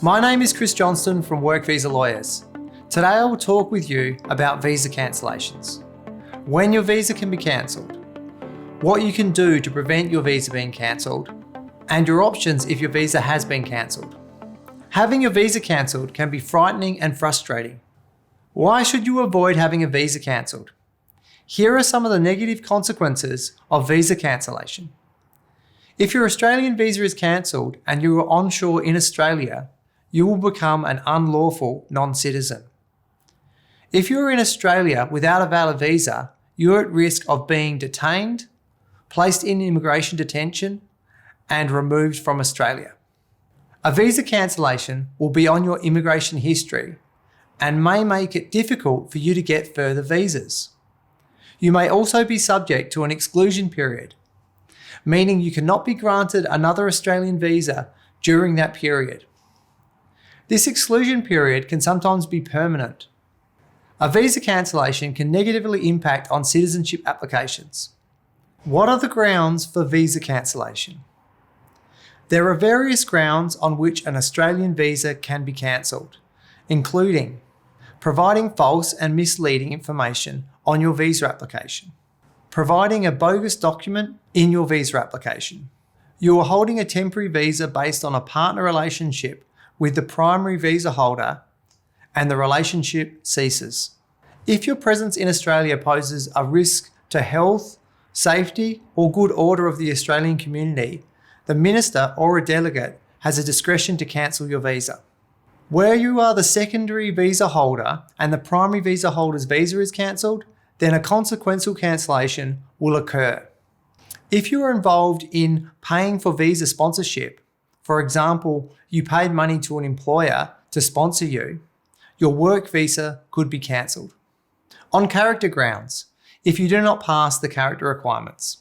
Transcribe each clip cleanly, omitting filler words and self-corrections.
My name is Chris Johnston from Work Visa Lawyers. Today I will talk with you about visa cancellations, when your visa can be cancelled, what you can do to prevent your visa being cancelled, and your options if your visa has been cancelled. Having your visa cancelled can be frightening and frustrating. Why should you avoid having a visa cancelled? Here are some of the negative consequences of visa cancellation. If your Australian visa is cancelled and you are onshore in Australia, you will become an unlawful non-citizen. If you are in Australia without a valid visa, you are at risk of being detained, placed in immigration detention, and removed from Australia. A visa cancellation will be on your immigration history and may make it difficult for you to get further visas. You may also be subject to an exclusion period, meaning you cannot be granted another Australian visa during that period. This exclusion period can sometimes be permanent. A visa cancellation can negatively impact on citizenship applications. What are the grounds for visa cancellation? There are various grounds on which an Australian visa can be cancelled, including providing false and misleading information on your visa application, providing a bogus document in your visa application. You are holding a temporary visa based on a partner relationship with the primary visa holder and the relationship ceases. If your presence in Australia poses a risk to health, safety, or good order of the Australian community, the minister or a delegate has a discretion to cancel your visa. Where you are the secondary visa holder and the primary visa holder's visa is cancelled, then a consequential cancellation will occur. If you are involved in paying for visa sponsorship, for example, you paid money to an employer to sponsor you, your work visa could be cancelled. On character grounds, if you do not pass the character requirements.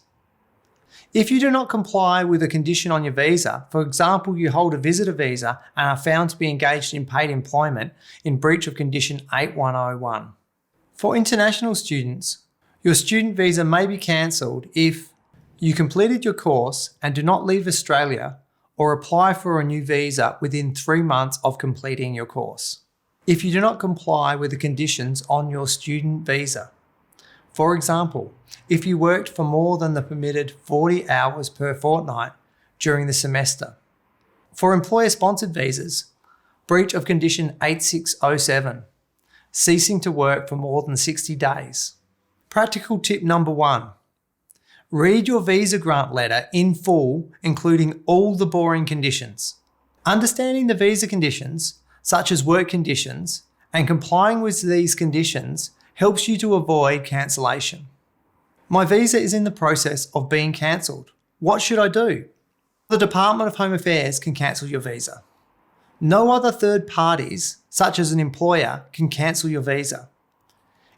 If you do not comply with a condition on your visa, for example, you hold a visitor visa and are found to be engaged in paid employment in breach of condition 8101. For international students, your student visa may be cancelled if you completed your course and do not leave Australia or apply for a new visa within 3 months of completing your course. If you do not comply with the conditions on your student visa. For example, if you worked for more than the permitted 40 hours per fortnight during the semester. For employer-sponsored visas, breach of condition 8607, ceasing to work for more than 60 days. Practical tip number 1. Read your visa grant letter in full, including all the boring conditions. Understanding the visa conditions, such as work conditions, and complying with these conditions helps you to avoid cancellation. My visa is in the process of being cancelled. What should I do? The Department of Home Affairs can cancel your visa. No other third parties, such as an employer, can cancel your visa.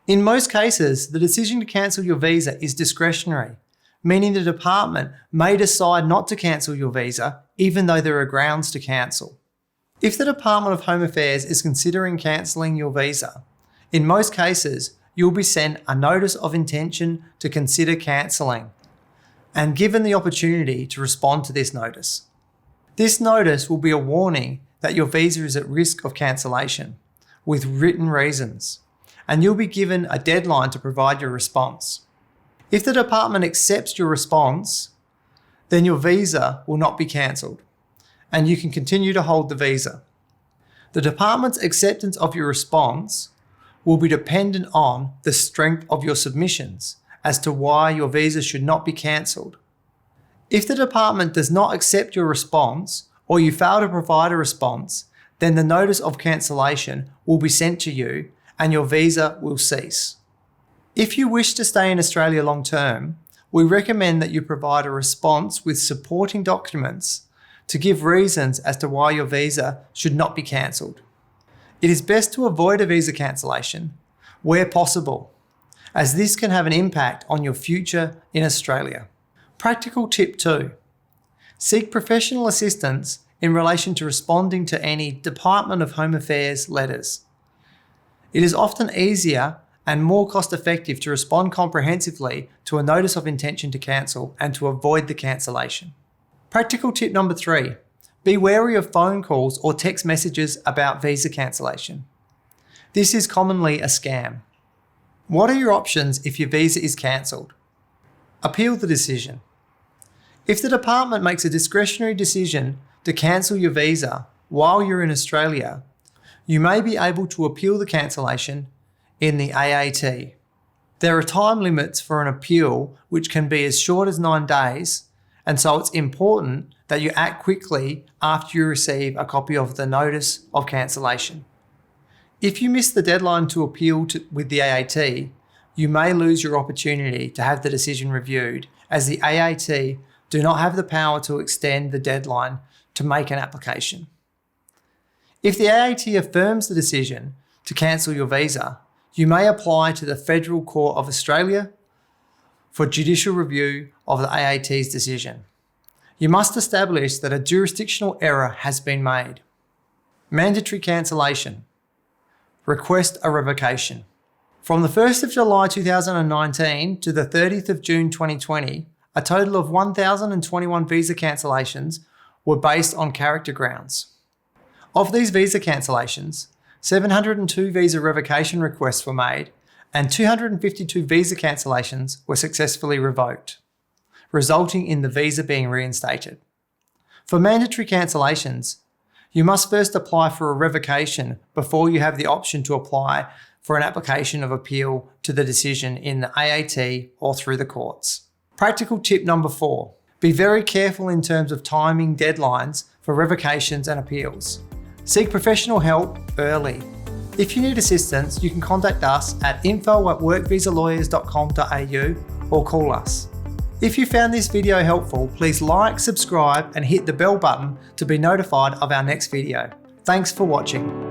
In most cases, the decision to cancel your visa is discretionary, meaning the department may decide not to cancel your visa even though there are grounds to cancel. If the Department of Home Affairs is considering cancelling your visa, in most cases, you'll be sent a notice of intention to consider cancelling and given the opportunity to respond to this notice. This notice will be a warning that your visa is at risk of cancellation with written reasons, and you'll be given a deadline to provide your response. If the department accepts your response, then your visa will not be cancelled and you can continue to hold the visa. The department's acceptance of your response will be dependent on the strength of your submissions as to why your visa should not be cancelled. If the department does not accept your response or you fail to provide a response, then the notice of cancellation will be sent to you and your visa will cease. If you wish to stay in Australia long term, we recommend that you provide a response with supporting documents to give reasons as to why your visa should not be cancelled. It is best to avoid a visa cancellation where possible, as this can have an impact on your future in Australia. Practical tip 2. Seek professional assistance in relation to responding to any Department of Home Affairs letters. It is often easier and more cost-effective to respond comprehensively to a notice of intention to cancel and to avoid the cancellation. Practical tip number 3. Be wary of phone calls or text messages about visa cancellation. This is commonly a scam. What are your options if your visa is cancelled? Appeal the decision. If the department makes a discretionary decision to cancel your visa while you're in Australia, you may be able to appeal the cancellation in the AAT. There are time limits for an appeal which can be as short as 9 days, and so it's important that you act quickly after you receive a copy of the notice of cancellation. If you miss the deadline to appeal with the AAT, you may lose your opportunity to have the decision reviewed, as the AAT do not have the power to extend the deadline to make an application. If the AAT affirms the decision to cancel your visa, you may apply to the Federal Court of Australia for judicial review of the AAT's decision. You must establish that a jurisdictional error has been made. Mandatory cancellation. Request a revocation. From the 1st of July 2019 to the 30th of June 2020, a total of 1,021 visa cancellations were based on character grounds. Of these visa cancellations, 702 visa revocation requests were made and 252 visa cancellations were successfully revoked, resulting in the visa being reinstated. For mandatory cancellations, you must first apply for a revocation before you have the option to apply for an application of appeal to the decision in the AAT or through the courts. Practical tip number 4. Be very careful in terms of timing deadlines for revocations and appeals. Seek professional help early. If you need assistance, you can contact us at info@workvisalawyers.com.au or call us. If you found this video helpful, please like, subscribe, and hit the bell button to be notified of our next video. Thanks for watching.